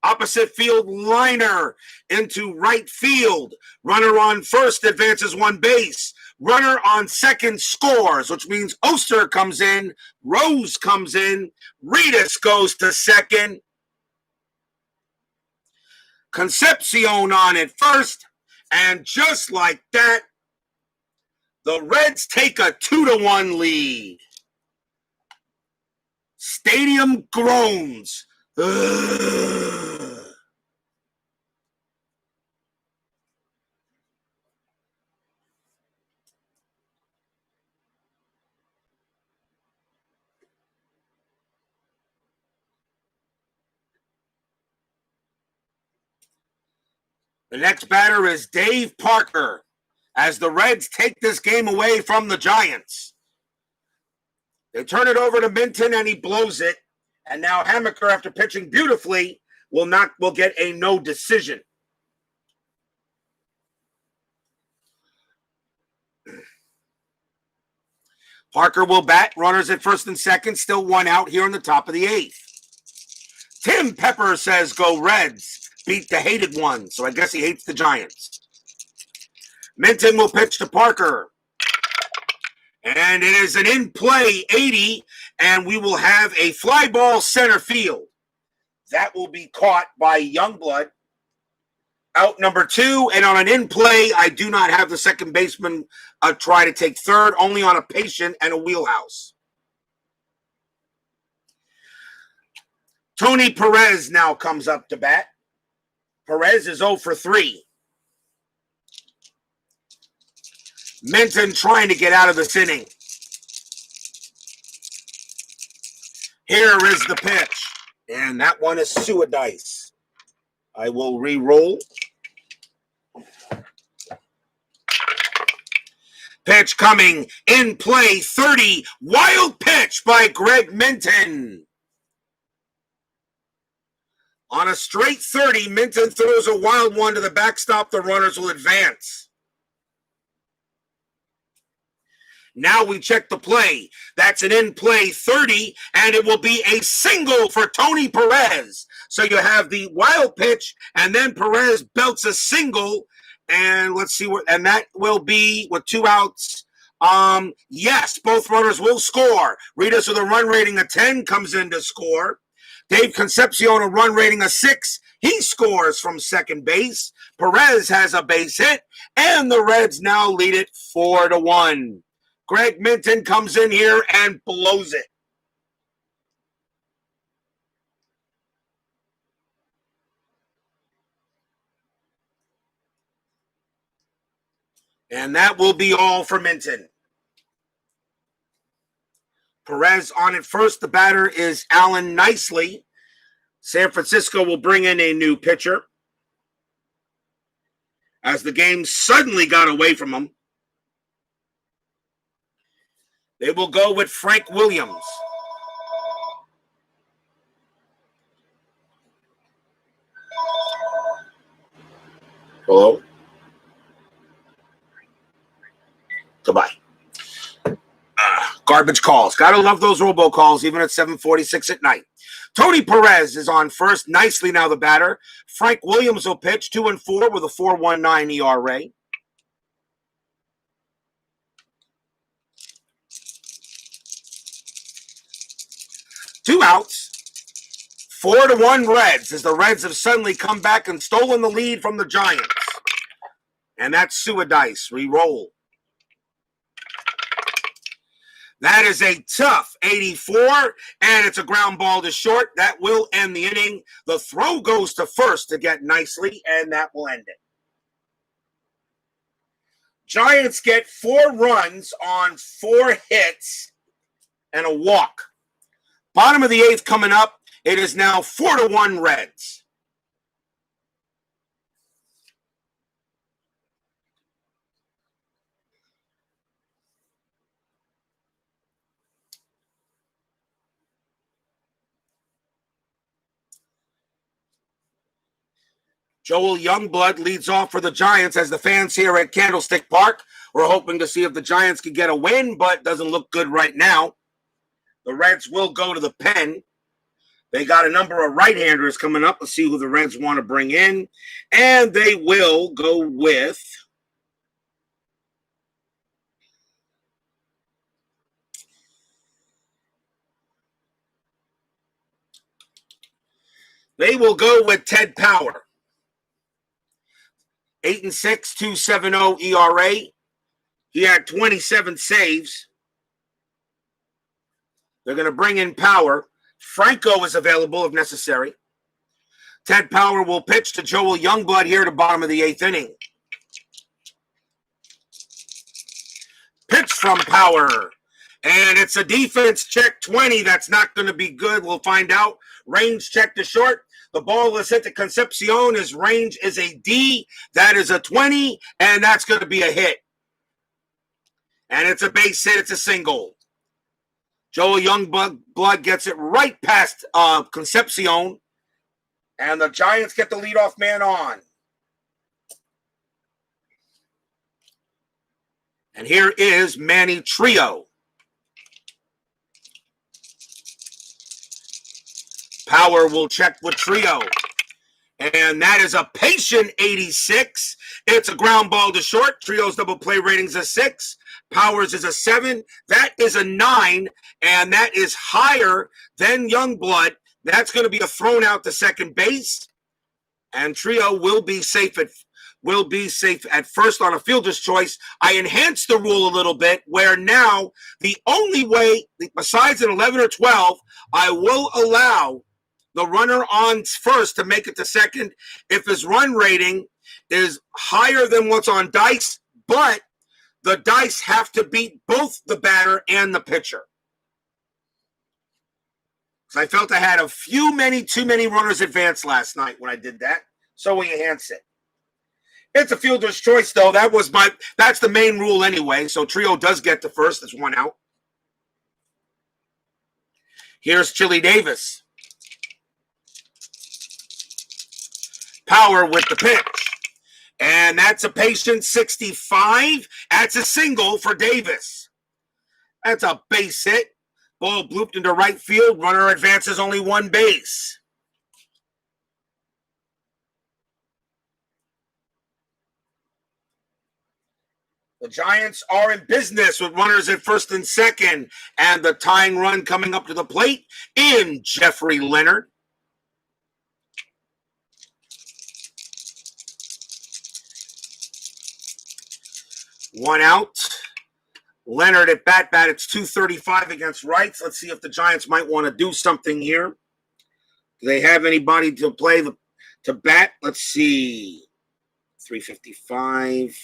Opposite field liner into right field. Runner on first advances 1 base. Runner on second scores, which means Oster comes in. Rose comes in. Reedus goes to second. Concepcion on at first. And just like that, the Reds take a 2-1 lead. Stadium groans. Ugh. The next batter is Dave Parker as the Reds take this game away from the Giants. They turn it over to Minton and he blows it. And now Hammaker, after pitching beautifully, will get a no decision. Parker will bat. Runners at first and second. Still one out here in the top of the eighth. Tim Pepper says, "Go Reds. Beat the hated one." So I guess he hates the Giants. Minton will pitch to Parker. And it is an in-play 80, and we will have a fly ball center field. That will be caught by Youngblood. Out number 2, and on an in-play, I do not have the second baseman try to take third, only on a patient and a wheelhouse. Tony Perez now comes up to bat. Perez is 0 for 3. Minton trying to get out of this inning. Here is the pitch. And that one is Suidice. I will re-roll. Pitch coming in play, 30. Wild pitch by Greg Minton. On a straight 30, Minton throws a wild one to the backstop. The runners will advance. Now we check the play. That's an in-play 30, and it will be a single for Tony Perez. So you have the wild pitch, and then Perez belts a single, and let's see what, and that will be with 2 outs. Yes, both runners will score. Ritas with a run rating of 10 comes in to score. Dave Concepcion, a run rating of 6. He scores from second base. Perez has a base hit, and the Reds now lead it 4-1. Greg Minton comes in here and blows it. And that will be all for Minton. Perez on at first. The batter is Alan Nicely. San Francisco will bring in a new pitcher as the game suddenly got away from him. They will go with Frank Williams. Hello? Goodbye. Garbage calls. Gotta love those robocalls, even at 7:46 at night. Tony Perez is on first. Nicely now the batter. Frank Williams will pitch 2-4 with a 4.19 ERA. Two outs. 4-1 Reds, as the Reds have suddenly come back and stolen the lead from the Giants. And that's Suidice. Re-roll. That is a tough 84, and it's a ground ball to short. That will end the inning. The throw goes to first to get Nicely, and that will end it. Giants get 4 runs on 4 hits and a walk. Bottom of the 8th coming up. It is now 4-1 Reds. Joel Youngblood leads off for the Giants as the fans here at Candlestick Park. We're hoping to see if the Giants can get a win, but doesn't look good right now. The Reds will go to the pen. They got a number of right-handers coming up. Let's see who the Reds want to bring in. And they will go with Ted Power. 8-6, 2.70 ERA. He had 27 saves. They're going to bring in Power. Franco is available if necessary. Ted Power will pitch to Joel Youngblood here at the bottom of the 8th inning. Pitch from Power. And it's a defense check 20. That's not going to be good. We'll find out. Range check to short. The ball is hit to Concepcion. His range is a D. That is a 20, and that's going to be a hit. And it's a base hit. It's a single. Joel Youngblood gets it right past Concepcion, and the Giants get the leadoff man on. And here is Manny Trio. Power will check with Trio. And that is a patient 86. It's a ground ball to short. Trio's double play rating's a 6. Powers is a 7. That is a 9. And that is higher than Youngblood. That's going to be a thrown out to second base. And Trio will be safe at first on a fielder's choice. I enhanced the rule a little bit where now the only way, besides an 11 or 12, I will allow the runner on first to make it to second if his run rating is higher than what's on dice, but the dice have to beat both the batter and the pitcher. So I felt I had too many runners advance last night when I did that, so we enhanced it. It's a fielder's choice, though. That's the main rule anyway, so Trio does get to first. It's one out. Here's Chili Davis. Power with the pitch. And that's a patient 65. That's a single for Davis. That's a base hit. Ball blooped into right field. Runner advances only one base. The Giants are in business with runners at first and second. And the tying run coming up to the plate in Jeffrey Leonard. One out. Leonard at bat. It's 235 against rights. Let's see if the Giants might want to do something here. Do they have anybody to play to bat? Let's see. 355.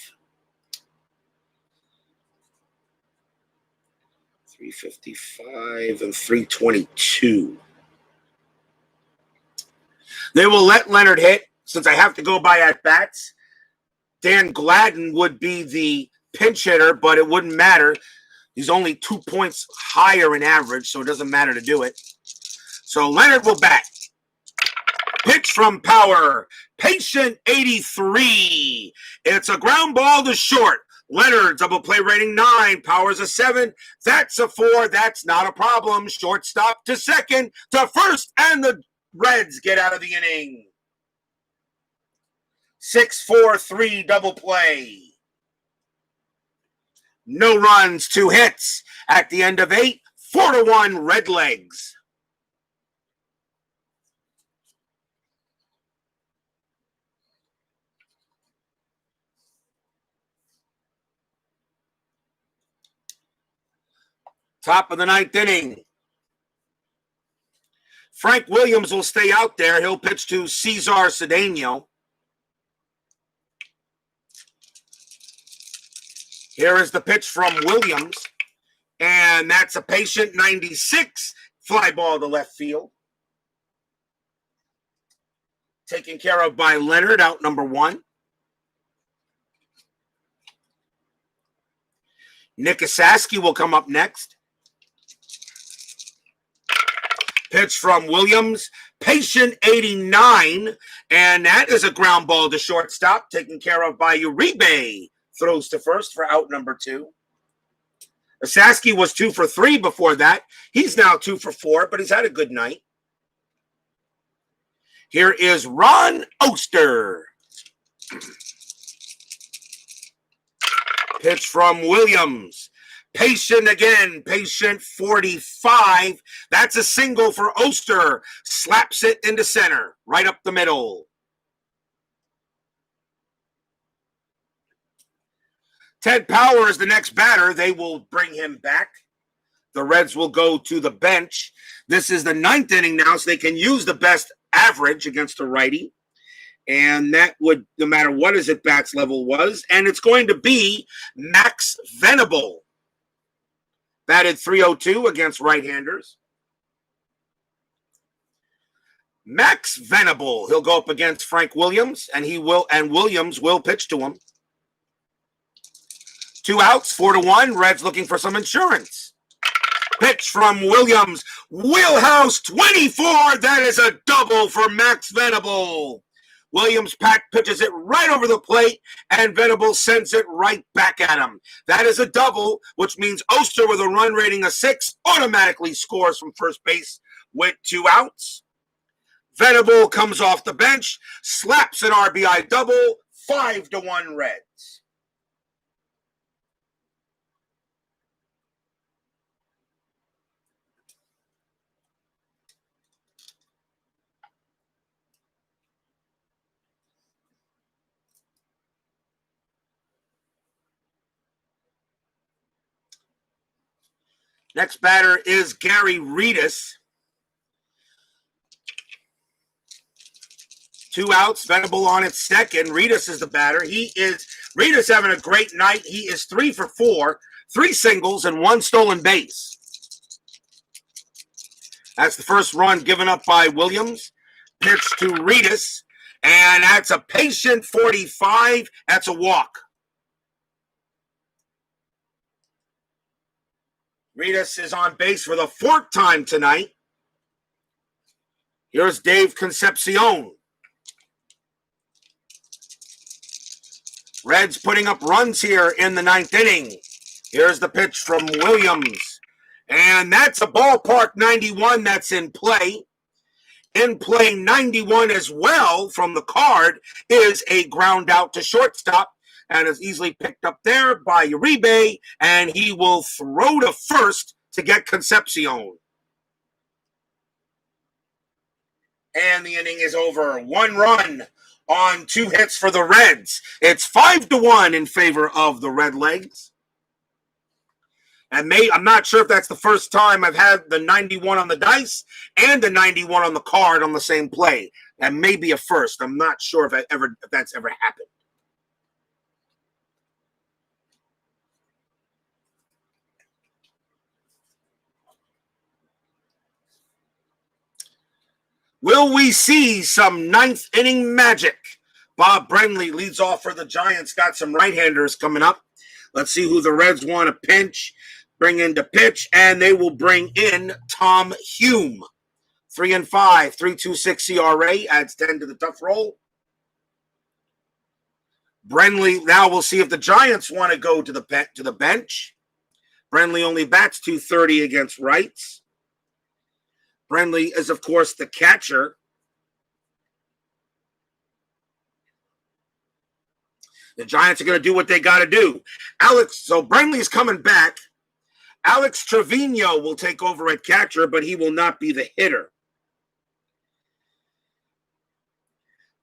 355 and 322. They will let Leonard hit since I have to go by at bats. Dan Gladden would be the pinch hitter, but it wouldn't matter. He's only 2 points higher in average, so it doesn't matter to do it. So Leonard will bat. Pitch from Power. Patient 83. It's a ground ball to short. Leonard, double play rating 9. Power's a 7. That's a 4. That's not a problem. Shortstop to second, to first, and the Reds get out of the inning. 6-4-3 double play. No runs, 2 hits. At the end of 8, 4-1 Redlegs. Top of the 9th inning. Frank Williams will stay out there. He'll pitch to Cesar Cedeno. Here is the pitch from Williams, and that's a patient 96 fly ball to left field. Taken care of by Leonard, out number 1. Nick Asaski will come up next. Pitch from Williams, patient 89, and that is a ground ball to shortstop, taken care of by Uribe. Throws to first for out number 2. Asaski was 2 for 3 before that. He's now 2 for 4, but he's had a good night. Here is Ron Oster. Pitch from Williams. Patient again, patient 45. That's a single for Oster. Slaps it into center, right up the middle. Ted Power is the next batter. They will bring him back. The Reds will go to the bench. This is the 9th inning now, so they can use the best average against a righty. And that would, no matter what his at-bats level was, and it's going to be Max Venable. Batted .302 against right-handers. Max Venable. He'll go up against Frank Williams, and Williams will pitch to him. 2 outs, 4-1. Reds looking for some insurance. Pitch from Williams. Wheelhouse 24. That is a double for Max Venable. Williams pitches it right over the plate, and Venable sends it right back at him. That is a double, which means Oster, with a run rating of 6, automatically scores from first base with 2 outs. Venable comes off the bench, slaps an RBI double, 5-1 Reds. Next batter is Gary Redus. 2 outs, Venable on its second. Redus is the batter. Redus having a great night. He is 3 for 4, 3 singles and 1 stolen base. That's the first run given up by Williams. Pitch to Redus, and that's a patient 45. That's a walk. Redus is on base for the 4th time tonight. Here's Dave Concepcion. Reds putting up runs here in the 9th inning. Here's the pitch from Williams. And that's a ballpark 91 that's in play. In play 91 as well from the card is a ground out to shortstop, and is easily picked up there by Uribe, and he will throw to first to get Concepcion. And the inning is over. 1 run on 2 hits for the Reds. It's 5-1 in favor of the Redlegs. And I'm not sure if that's the first time I've had the 91 on the dice and the 91 on the card on the same play. That may be a first. I'm not sure if that's ever happened. Will we see some 9th inning magic? Bob Brenly leads off for the Giants. Got some right-handers coming up. Let's see who the Reds want to pinch, bring in to pitch, and they will bring in Tom Hume. 3-5, 3.26 ERA, adds 10 to the tough roll. Brenly, now we'll see if the Giants want to go to the bench. Brenly only bats .230 against rights. Brenly is, of course, the catcher. The Giants are going to do what they got to do. So Brenly's coming back. Alex Trevino will take over at catcher, but he will not be the hitter.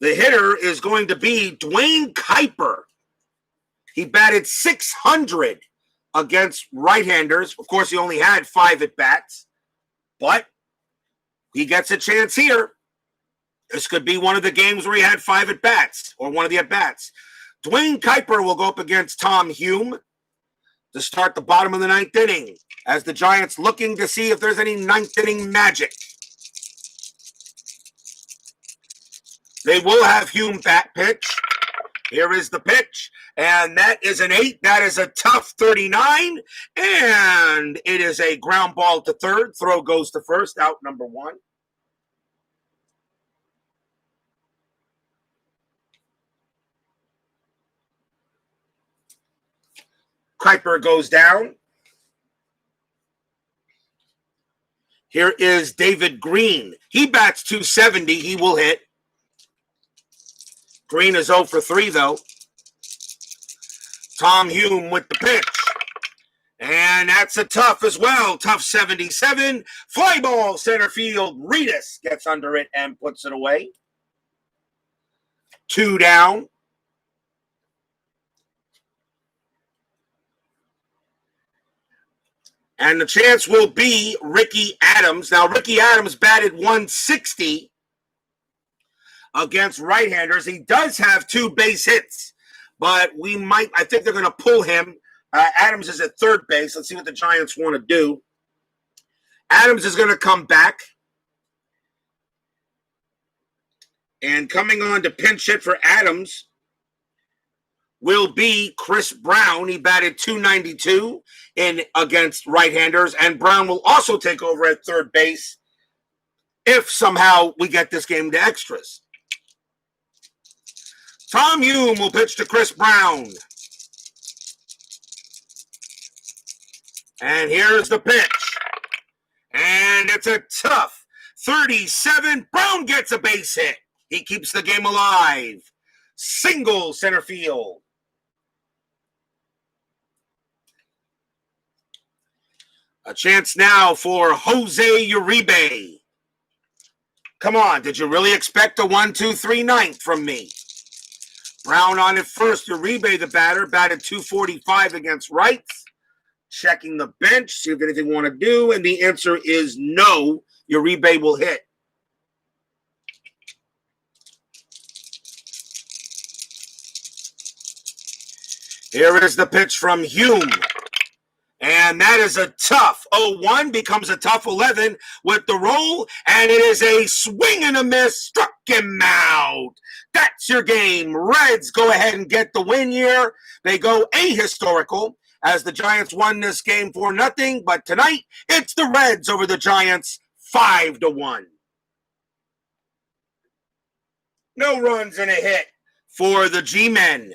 The hitter is going to be Dwayne Kuiper. He batted .600 against right-handers. Of course, he only had 5 at-bats, but he gets a chance here. This could be one of the games where he had 5 at-bats, or one of the at-bats. Dwayne Kuiper will go up against Tom Hume to start the bottom of the 9th inning, as the Giants looking to see if there's any 9th inning magic. They will have Hume bat pitch. Here is the pitch, and that is an 8. That is a tough 39, and it is a ground ball to third. Throw goes to first, out number 1. Kuiper goes down. Here is David Green. He bats .270. He will hit. Green is 0 for 3, though. Tom Hume with the pitch. And that's a tough as well. Tough 77. Fly ball, center field. Redus gets under it and puts it away. 2 down. And the chance will be Ricky Adams. Now, Ricky Adams batted .160 against right-handers. He does have 2 base hits, but I think they're going to pull him. Adams is at third base. Let's see what the Giants want to do. Adams is going to come back. And coming on to pinch hit for Adams will be Chris Brown. He batted .292 against right-handers, and Brown will also take over at third base if somehow we get this game to extras. Tom Hume will pitch to Chris Brown. And here's the pitch. And it's a tough 37. Brown gets a base hit. He keeps the game alive. Single center field. A chance now for Jose Uribe. Come on, did you really expect a 1-2-3 ninth from me? Brown on at first. Uribe, the batter, batted .245 against rights. Checking the bench, see if anything want to do, and the answer is no. Uribe will hit. Here is the pitch from Hume. And that is a tough 0-1, becomes a tough 11 with the roll, and it is a swing and a miss. Struck him out. That's your game. Reds go ahead and get the win here. They go ahistorical as the Giants won this game 4-0, but tonight it's the Reds over the Giants 5-1. No runs and a hit for the G-Men.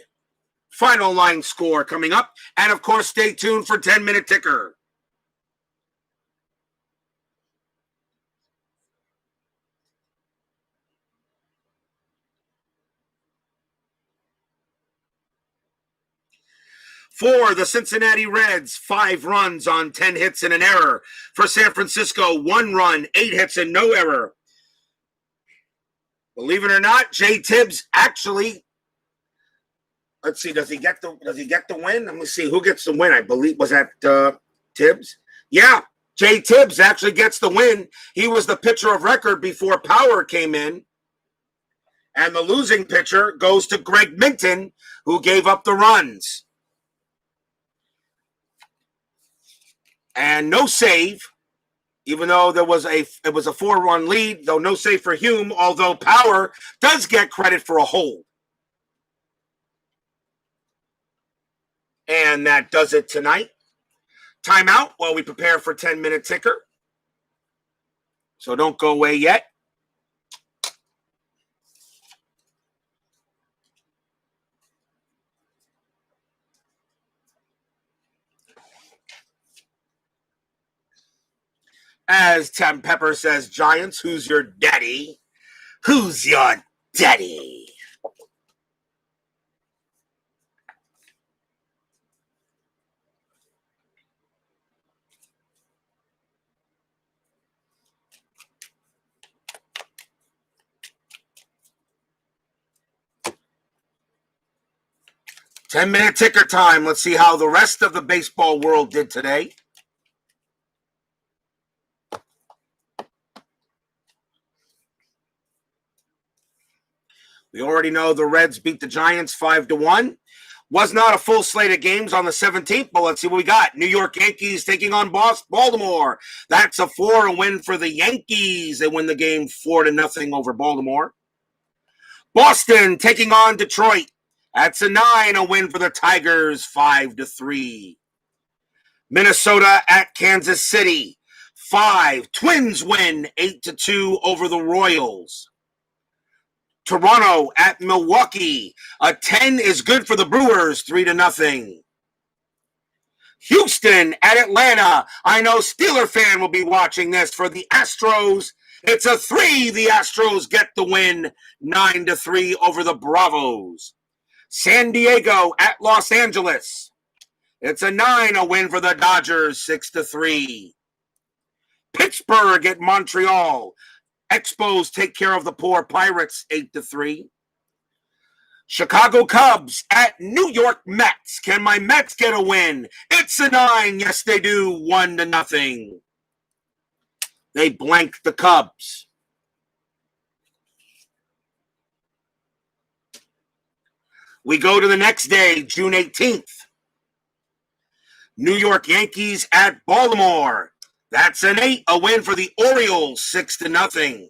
Final line score coming up. And, of course, stay tuned for 10-minute ticker. For the Cincinnati Reds, 5 runs on 10 hits and an error. For San Francisco, 1 run, 8 hits and no error. Believe it or not, Jay Tibbs actually... Let's see, does he get the win? Let me see, who gets the win? I believe, was that Tibbs? Yeah, Jay Tibbs actually gets the win. He was the pitcher of record before Power came in. And the losing pitcher goes to Greg Minton, who gave up the runs. And no save, even though it was a 4-run lead, though no save for Hume, although Power does get credit for a hold. And that does it tonight. Timeout while we prepare for 10-minute ticker. So don't go away yet. As Tim Pepper says, Giants, who's your daddy? Who's your daddy? Ten-minute ticker time. Let's see how the rest of the baseball world did today. We already know the Reds beat the Giants 5-1. Was not a full slate of games on the 17th, but let's see what we got. New York Yankees taking on Baltimore. That's a 4 win for the Yankees. They win the game 4-0 over Baltimore. Boston taking on Detroit. That's a 9 win for the Tigers, 5-3. Minnesota at Kansas City, 5. Twins win 8-2 over the Royals. Toronto at Milwaukee, a 10 is good for the Brewers, 3-0. Houston at Atlanta. I know Steeler fan will be watching this for the Astros. It's a 3. The Astros get the win, 9-3 over the Bravos. San Diego at Los Angeles. It's a 9 win for the Dodgers, 6-3. Pittsburgh at Montreal. Expos take care of the poor Pirates, 8-3. Chicago Cubs at New York Mets. Can my Mets get a win? It's a 9. Yes, they do. 1-0. They blanked the Cubs. We go to the next day, June 18th. New York Yankees at Baltimore. That's an 8 win for the Orioles, 6-0.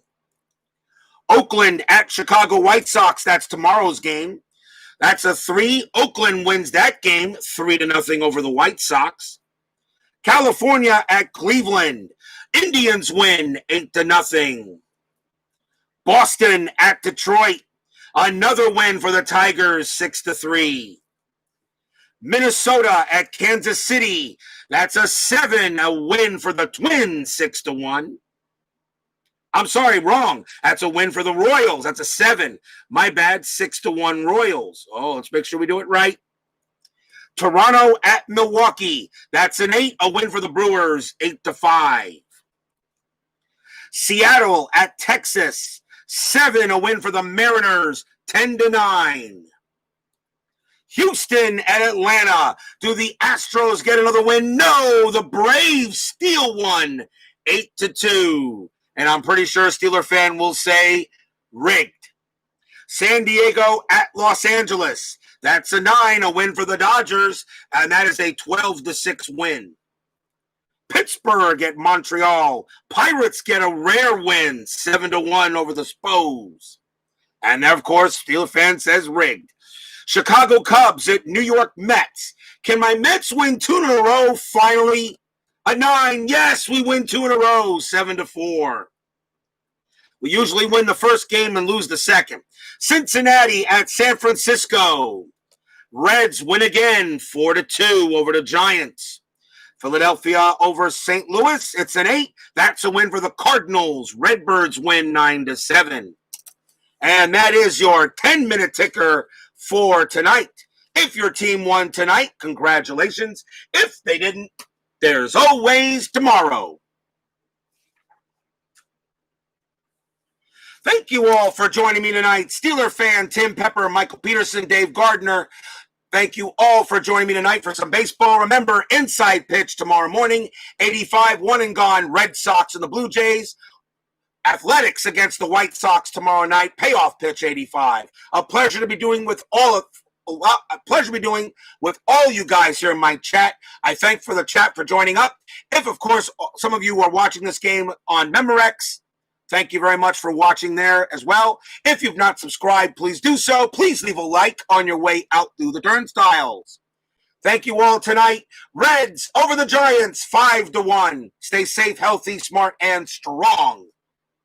Oakland at Chicago White Sox. That's tomorrow's game. That's a 3. Oakland wins that game 3-0 over the White Sox. California at Cleveland. Indians win 8-0. Boston at Detroit. Another win for the Tigers, 6-3. Minnesota at Kansas City. That's a 7, a win for the Twins, 6-1. I'm sorry, wrong. That's a win for the Royals. That's a 7. My bad, 6-1 Royals. Oh, let's make sure we do it right. Toronto at Milwaukee. That's an 8, a win for the Brewers, 8-5. Seattle at Texas. 7, a win for the Mariners, 10-9. Houston at Atlanta. Do the Astros get another win? No, the Braves steal one, 8-2. And I'm pretty sure a Steeler fan will say rigged. San Diego at Los Angeles. That's a 9, a win for the Dodgers, and that is a 12-6 win. Pittsburgh at Montreal. Pirates get a rare win, 7-1 over the Spos. And of course, Steeler fan says rigged. Chicago Cubs at New York Mets. Can my Mets win 2 in a row finally? A 9. Yes, we win 2 in a row, 7-4. We usually win the first game and lose the second. Cincinnati at San Francisco. Reds win again, 4-2 over the Giants. Philadelphia over St. Louis. It's an 8. That's a win for the Cardinals. Redbirds win 9-7. And that is your 10-minute ticker for tonight. If your team won tonight, congratulations. If they didn't, there's always tomorrow. Thank you all for joining me tonight. Steeler fan Tim Pepper, Michael Peterson, Dave Gardner. Thank you all for joining me tonight for some baseball. Remember, inside pitch tomorrow morning, 85, 1 and gone, Red Sox and the Blue Jays. Athletics against the White Sox tomorrow night, payoff pitch 85. A pleasure to be doing with all you guys here in my chat. I thank for the chat for joining up. If, of course, some of you are watching this game on Memorex, thank you very much for watching there as well. If you've not subscribed, please do so. Please leave a like on your way out through the turnstiles. Thank you all tonight. Reds over the Giants, 5-1. Stay safe, healthy, smart, and strong.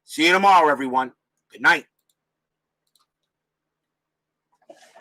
See you tomorrow, everyone. Good night.